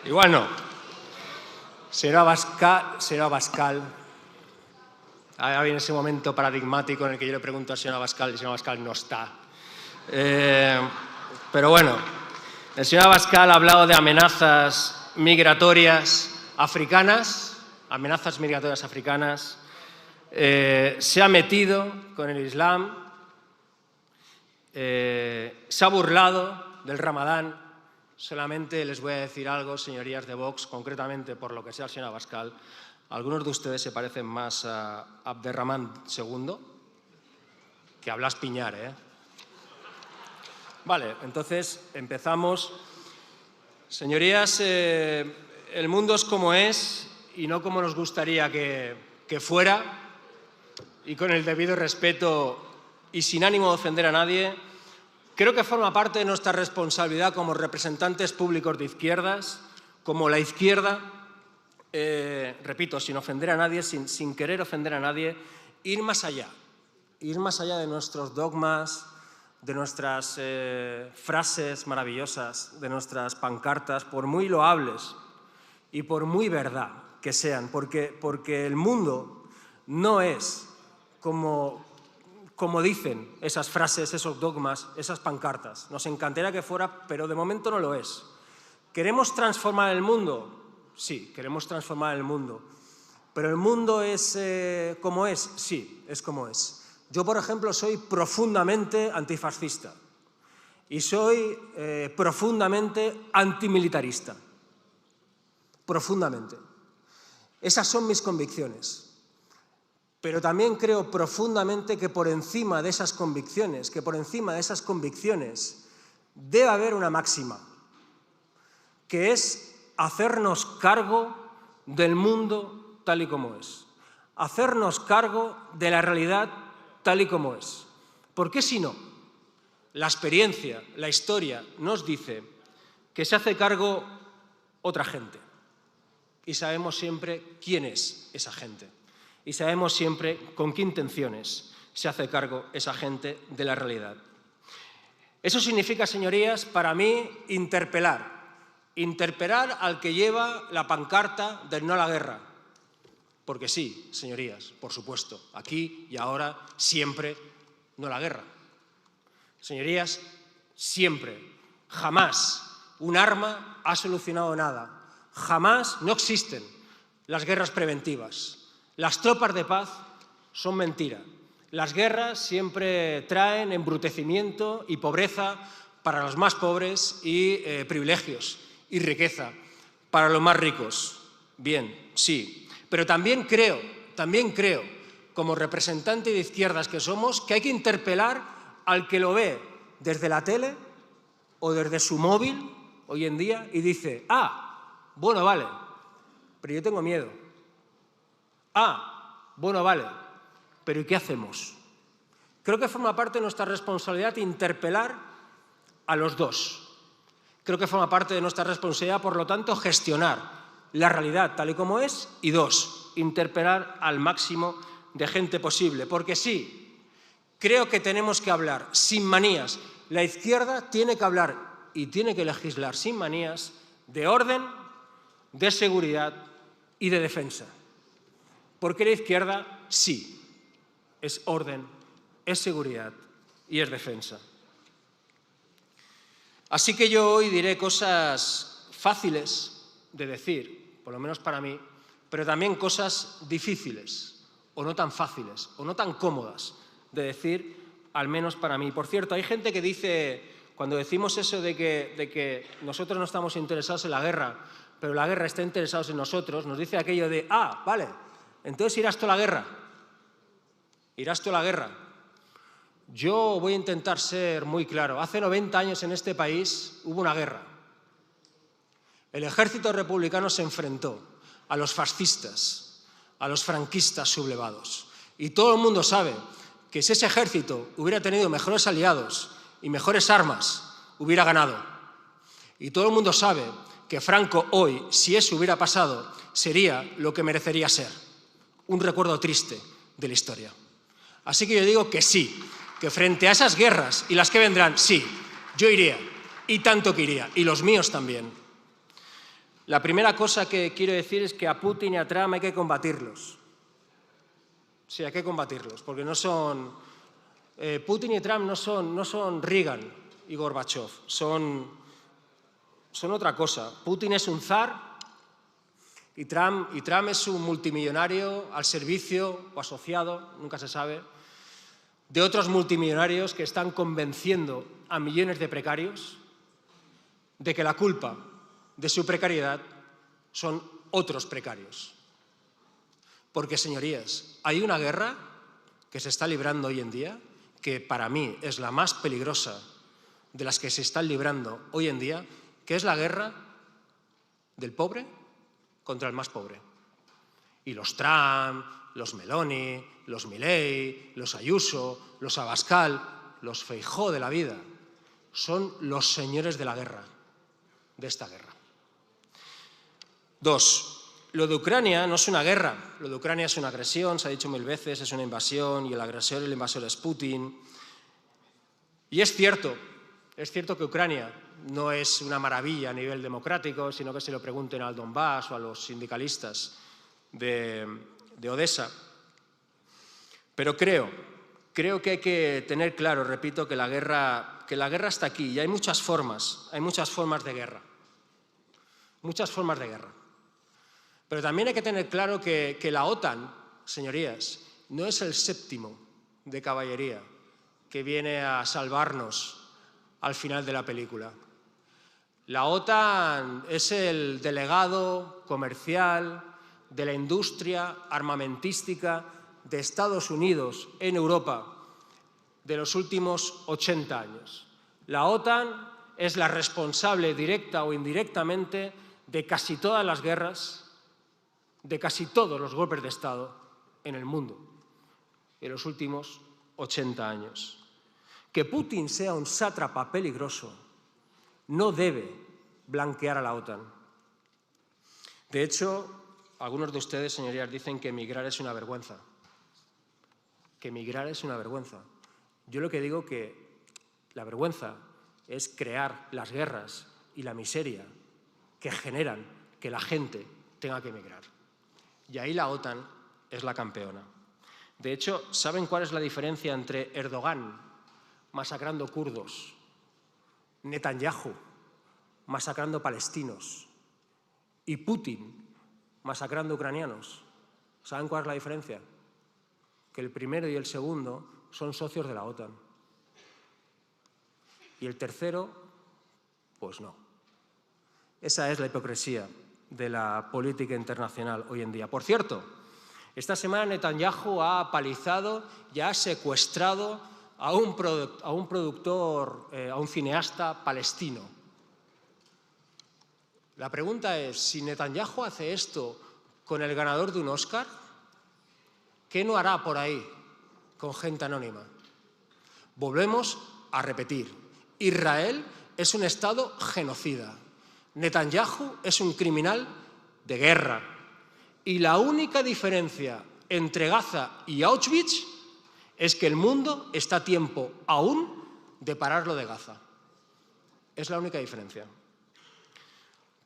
Igual no. Señor Abascal, ahora viene ese momento paradigmático en el que yo le pregunto al señor Abascal y el señor Abascal no está. Pero bueno, el señor Abascal ha hablado de amenazas migratorias africanas, se ha metido con el Islam, se ha burlado del Ramadán. Solamente les voy a decir algo, señorías de Vox, concretamente por lo que sea el señor Abascal. Algunos de ustedes se parecen más a Abderramán II que a Blas Piñar, ¿eh? Vale, entonces empezamos. Señorías, el mundo es como es y no como nos gustaría que fuera, y con el debido respeto y sin ánimo de ofender a nadie. Creo que forma parte de nuestra responsabilidad como representantes públicos de izquierdas, como la izquierda, repito, sin ofender a nadie, sin querer ofender a nadie, ir más allá de nuestros dogmas, de nuestras frases maravillosas, de nuestras pancartas, por muy loables y por muy verdad que sean, porque el mundo no es como dicen esas frases, esos dogmas, esas pancartas. Nos encantaría que fuera, pero de momento no lo es. ¿Queremos transformar el mundo? Sí, queremos transformar el mundo. ¿Pero el mundo es como es? Sí, es como es. Yo, por ejemplo, soy profundamente antifascista y soy profundamente antimilitarista. Profundamente. Esas son mis convicciones. Pero también creo profundamente que por encima de esas convicciones, debe haber una máxima, que es hacernos cargo del mundo tal y como es, hacernos cargo de la realidad tal y como es. Porque si no, la experiencia, la historia nos dice que se hace cargo otra gente y sabemos siempre quién es esa gente. Y sabemos siempre con qué intenciones se hace cargo esa gente de la realidad. Eso significa, señorías, para mí, interpelar al que lleva la pancarta del no a la guerra. Porque sí, señorías, por supuesto, aquí y ahora, siempre no a la guerra. Señorías, siempre, jamás un arma ha solucionado nada. Jamás, no existen las guerras preventivas. Las tropas de paz son mentira. Las guerras siempre traen embrutecimiento y pobreza para los más pobres y privilegios y riqueza para los más ricos. Bien, sí. Pero también creo, como representante de izquierdas que somos, que hay que interpelar al que lo ve desde la tele o desde su móvil hoy en día y dice, bueno, vale, pero yo tengo miedo. Bueno, vale, pero ¿y qué hacemos? Creo que forma parte de nuestra responsabilidad interpelar a los dos. Creo que forma parte de nuestra responsabilidad, por lo tanto, gestionar la realidad tal y como es y dos, interpelar al máximo de gente posible. Porque sí, creo que tenemos que hablar sin manías. La izquierda tiene que hablar y tiene que legislar sin manías de orden, de seguridad y de defensa. Porque la izquierda sí, es orden, es seguridad y es defensa. Así que yo hoy diré cosas fáciles de decir, por lo menos para mí, pero también cosas difíciles, o no tan fáciles, o no tan cómodas de decir, al menos para mí. Por cierto, hay gente que dice, cuando decimos eso de que nosotros no estamos interesados en la guerra, pero la guerra está interesada en nosotros, nos dice aquello de, vale, entonces irás tú a la guerra. Irás tú a la guerra. Yo voy a intentar ser muy claro. Hace 90 años en este país hubo una guerra. El ejército republicano se enfrentó a los fascistas, a los franquistas sublevados. Y todo el mundo sabe que si ese ejército hubiera tenido mejores aliados y mejores armas, hubiera ganado. Y todo el mundo sabe que Franco hoy, si eso hubiera pasado, sería lo que merecería ser. Un recuerdo triste de la historia. Así que yo digo que sí, que frente a esas guerras y las que vendrán, sí, yo iría, y tanto que iría, y los míos también. La primera cosa que quiero decir es que a Putin y a Trump hay que combatirlos. Sí, hay que combatirlos, porque no son... Putin y Trump no son Reagan y Gorbachev, son otra cosa. Putin es un zar y Trump es un multimillonario al servicio o asociado, nunca se sabe, de otros multimillonarios que están convenciendo a millones de precarios de que la culpa de su precariedad son otros precarios. Porque, señorías, hay una guerra que se está librando hoy en día, que para mí es la más peligrosa de las que se están librando hoy en día, que es la guerra del pobre contra el más pobre. Y los Trump, los Meloni, los Milei, los Ayuso, los Abascal, los Feijóo de la vida, son los señores de la guerra, de esta guerra. 2. Lo de Ucrania no es una guerra, lo de Ucrania es una agresión, se ha dicho 1000 veces, es una invasión y el agresor y el invasor es Putin. Y es cierto que Ucrania no es una maravilla a nivel democrático, sino que se lo pregunten al Donbass o a los sindicalistas de Odessa. Pero creo que hay que tener claro, repito, que la guerra está aquí y hay muchas formas de guerra. Muchas formas de guerra. Pero también hay que tener claro que la OTAN, señorías, no es el séptimo de caballería que viene a salvarnos al final de la película. La OTAN es el delegado comercial de la industria armamentística de Estados Unidos en Europa de los últimos 80 años. La OTAN es la responsable directa o indirectamente de casi todas las guerras, de casi todos los golpes de Estado en el mundo en los últimos 80 años. Que Putin sea un sátrapa peligroso no debe blanquear a la OTAN. De hecho, algunos de ustedes, señorías, dicen que emigrar es una vergüenza. Que emigrar es una vergüenza. Yo lo que digo que la vergüenza es crear las guerras y la miseria que generan que la gente tenga que emigrar. Y ahí la OTAN es la campeona. De hecho, ¿saben cuál es la diferencia entre Erdogan masacrando kurdos, Netanyahu masacrando palestinos y Putin masacrando ucranianos? ¿Saben cuál es la diferencia? Que el primero y el segundo son socios de la OTAN. Y el tercero, pues no. Esa es la hipocresía de la política internacional hoy en día. Por cierto, esta semana Netanyahu ha apalizado y ha secuestrado a un productor, a un cineasta palestino. La pregunta es, si Netanyahu hace esto con el ganador de un Oscar, ¿qué no hará por ahí con gente anónima? Volvemos a repetir, Israel es un Estado genocida. Netanyahu es un criminal de guerra. Y la única diferencia entre Gaza y Auschwitz es que el mundo está a tiempo aún de pararlo de Gaza. Es la única diferencia.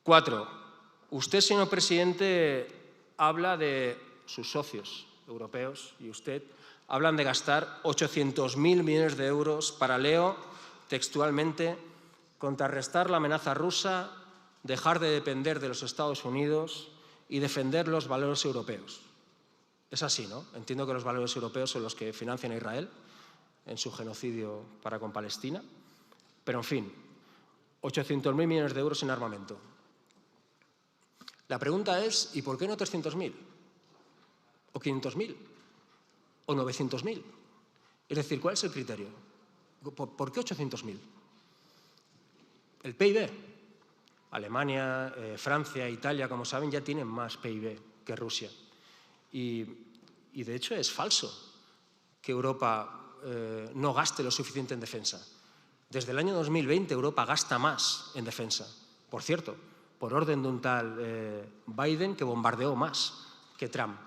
4. Usted, señor presidente, habla de sus socios europeos y usted hablan de gastar 800.000 millones de euros para, leo textualmente, contrarrestar la amenaza rusa, dejar de depender de los Estados Unidos y defender los valores europeos. Es así, ¿no? Entiendo que los valores europeos son los que financian a Israel en su genocidio para con Palestina. Pero, en fin, 800.000 millones de euros en armamento. La pregunta es, ¿y por qué no 300.000? ¿O 500.000? ¿O 900.000? Es decir, ¿cuál es el criterio? ¿Por qué 800.000? El PIB. Alemania, Francia, Italia, como saben, ya tienen más PIB que Rusia. Y de hecho es falso que Europa no gaste lo suficiente en defensa. Desde el año 2020 Europa gasta más en defensa. Por cierto, por orden de un tal Biden, que bombardeó más que Trump.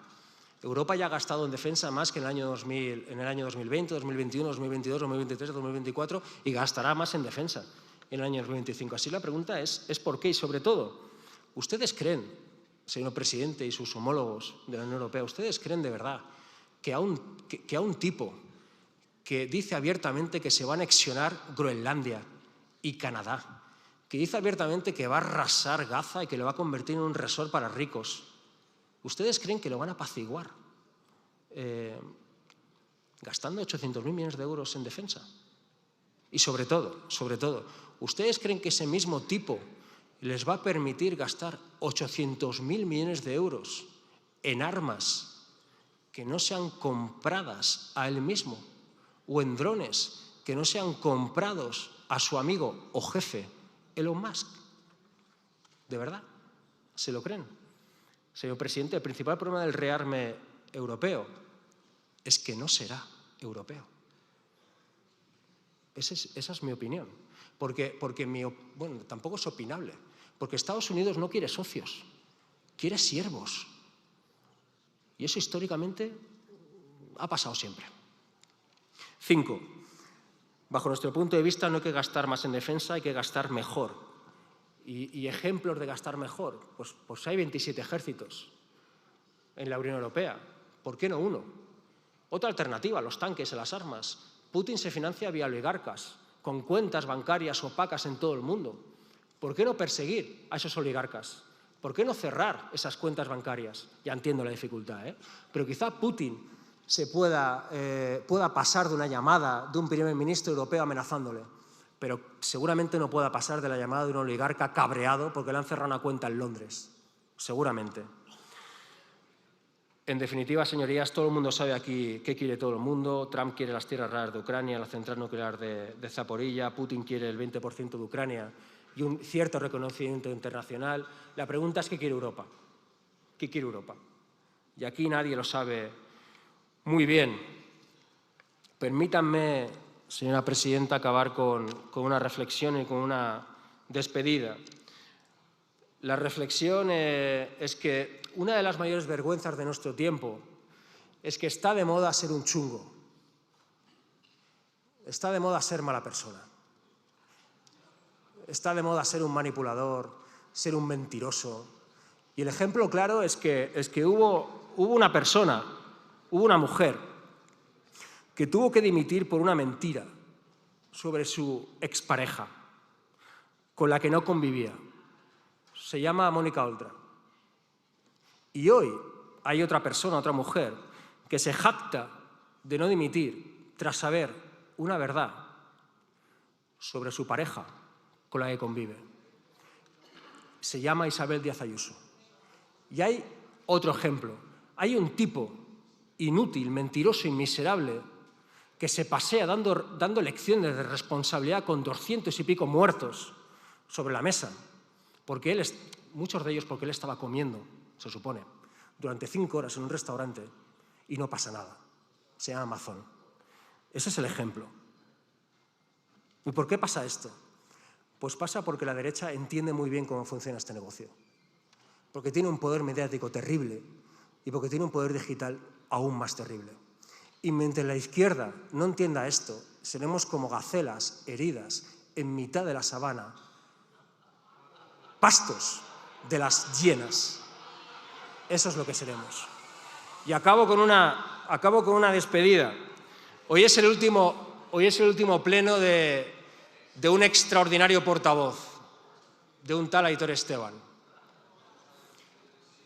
Europa ya ha gastado en defensa más que en el año 2020, 2021, 2022, 2023, 2024 y gastará más en defensa en el año 2025. Así la pregunta es ¿por qué? Y sobre todo, ¿Ustedes creen, señor presidente y sus homólogos de la Unión Europea, ustedes creen de verdad que a un tipo que dice abiertamente que se va a anexionar Groenlandia y Canadá, que dice abiertamente que va a arrasar Gaza y que lo va a convertir en un resort para ricos, ¿ustedes creen que lo van a apaciguar gastando 800.000 millones de euros en defensa? Y sobre todo, ¿ustedes creen que ese mismo tipo les va a permitir gastar 800.000 millones de euros en armas que no sean compradas a él mismo o en drones que no sean comprados a su amigo o jefe Elon Musk? ¿De verdad? ¿Se lo creen? Señor presidente, el principal problema del rearme europeo es que no será europeo. Esa es mi opinión. Porque tampoco es opinable. Porque Estados Unidos no quiere socios, quiere siervos. Y eso históricamente ha pasado siempre. 5. Bajo nuestro punto de vista no hay que gastar más en defensa, hay que gastar mejor. Y ejemplos de gastar mejor, pues hay 27 ejércitos en la Unión Europea. ¿Por qué no uno? Otra alternativa, los tanques y las armas. Putin se financia vía oligarcas, con cuentas bancarias opacas en todo el mundo. ¿Por qué no perseguir a esos oligarcas? ¿Por qué no cerrar esas cuentas bancarias? Ya entiendo la dificultad, pero quizá Putin se pueda pasar de una llamada de un primer ministro europeo amenazándole, pero seguramente no pueda pasar de la llamada de un oligarca cabreado porque le han cerrado una cuenta en Londres. Seguramente. En definitiva, señorías, todo el mundo sabe aquí qué quiere todo el mundo. Trump quiere las tierras raras de Ucrania, la central nuclear de Zaporilla, Putin quiere el 20% de Ucrania y un cierto reconocimiento internacional. La pregunta es ¿qué quiere Europa? ¿Qué quiere Europa? Y aquí nadie lo sabe muy bien. Permítanme, señora presidenta, acabar con una reflexión y con una despedida. La reflexión es que una de las mayores vergüenzas de nuestro tiempo es que está de moda ser un chungo. Está de moda ser mala persona. Está de moda ser un manipulador, ser un mentiroso. Y el ejemplo claro es que hubo una persona, hubo una mujer que tuvo que dimitir por una mentira sobre su expareja, con la que no convivía. Se llama Mónica Oltra. Y hoy hay otra persona, otra mujer, que se jacta de no dimitir tras saber una verdad sobre su pareja con la que convive. Se llama Isabel Díaz Ayuso. Y hay otro ejemplo. Hay un tipo inútil, mentiroso y miserable que se pasea dando lecciones de responsabilidad con 200 y pico muertos sobre la mesa, porque muchos de ellos porque él estaba comiendo, se supone, durante 5 horas en un restaurante y no pasa nada. Se llama Amazon. Ese es el ejemplo. ¿Y por qué pasa esto? Pues pasa porque la derecha entiende muy bien cómo funciona este negocio. Porque tiene un poder mediático terrible y porque tiene un poder digital aún más terrible. Y mientras la izquierda no entienda esto, seremos como gacelas heridas en mitad de la sabana, pastos de las hienas. Eso es lo que seremos. Y acabo con una despedida. Hoy es el último pleno de un extraordinario portavoz, de un tal Aitor Esteban.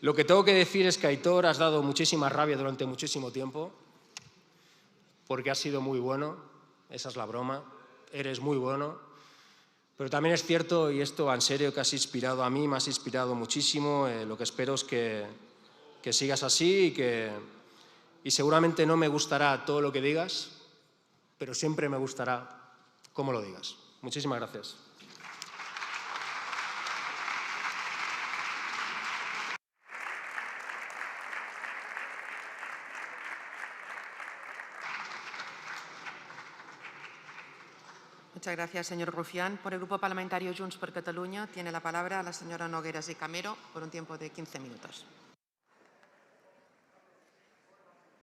Lo que tengo que decir es que, Aitor, has dado muchísima rabia durante muchísimo tiempo, porque has sido muy bueno, esa es la broma, eres muy bueno, pero también es cierto, y esto va en serio, que has inspirado a mí, me has inspirado muchísimo. Lo que espero es que sigas así y seguramente no me gustará todo lo que digas, pero siempre me gustará cómo lo digas. Muchísimas gracias. Muchas gracias, señor Rufián. Por el Grupo Parlamentario Junts per Catalunya tiene la palabra la señora Nogueras y Camero por un tiempo de 15 minutos.